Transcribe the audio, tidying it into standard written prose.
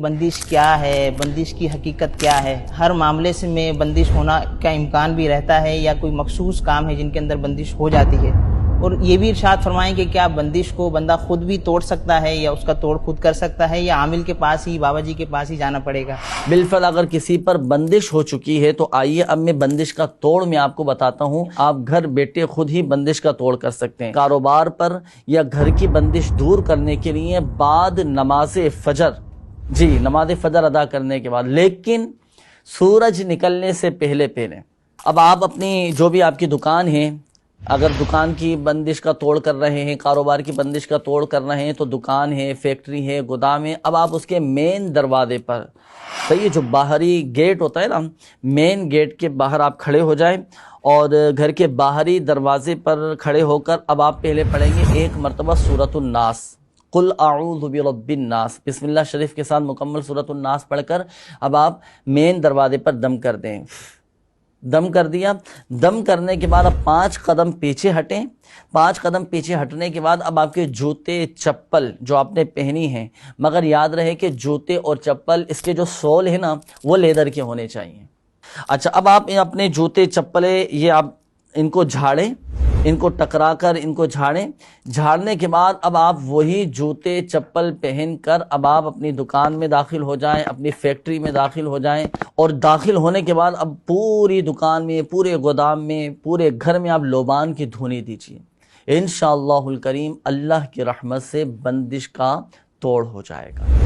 بندش کیا ہے، بندش کی حقیقت کیا ہے؟ ہر معاملے سے میں بندش ہونا کا امکان بھی رہتا ہے یا کوئی مخصوص کام ہے جن کے اندر بندش ہو جاتی ہے؟ اور یہ بھی ارشاد فرمائیں کہ کیا بندش کو بندہ خود بھی توڑ سکتا ہے یا اس کا توڑ خود کر سکتا ہے یا عامل کے پاس ہی، بابا جی کے پاس ہی جانا پڑے گا؟ بالفعل اگر کسی پر بندش ہو چکی ہے تو آئیے اب میں بندش کا توڑ میں آپ کو بتاتا ہوں۔ آپ گھر بیٹھے خود ہی بندش کا توڑ کر سکتے ہیں۔ کاروبار پر یا گھر کی بندش دور کرنے کے لیے بعد نماز فجر، نماز فجر ادا کرنے کے بعد، لیکن سورج نکلنے سے پہلے اب آپ اپنی جو بھی آپ کی دکان ہے، اگر دکان کی بندش کا توڑ کر رہے ہیں، کاروبار کی بندش کا توڑ کر رہے ہیں، تو دکان ہے، فیکٹری ہے، گودام ہے، اب آپ اس کے مین دروازے پر، صحیح ہے، جو باہری گیٹ ہوتا ہے نا، مین گیٹ کے باہر آپ کھڑے ہو جائیں اور گھر کے باہری دروازے پر کھڑے ہو کر اب آپ پہلے پڑھیں گے ایک مرتبہ سورۃ الناس، قل اعوذ برب الناس، بسم اللہ شریف کے ساتھ مکمل سورۃ الناس پڑھ کر اب آپ مین دروازے پر دم کر دیں۔ دم کر دیا، دم کرنے کے بعد اب 5 قدم پیچھے ہٹیں۔ 5 قدم پیچھے ہٹنے کے بعد اب آپ کے جوتے چپل جو آپ نے پہنی ہیں، مگر یاد رہے کہ جوتے اور چپل اس کے جو سول ہے نا وہ لیدر کے ہونے چاہیے۔ اچھا، اب آپ اپنے جوتے چپلیں یہ آپ ان کو جھاڑیں، ان کو ٹکرا کر ان کو جھاڑیں۔ جھاڑنے کے بعد اب آپ وہی جوتے چپل پہن کر اب آپ اپنی دکان میں داخل ہو جائیں، اپنی فیکٹری میں داخل ہو جائیں، اور داخل ہونے کے بعد اب پوری دکان میں، پورے گودام میں، پورے گھر میں آپ لوبان کی دھونی دیجیے۔ انشاءاللہ الکریم اللہ کی رحمت سے بندش کا توڑ ہو جائے گا۔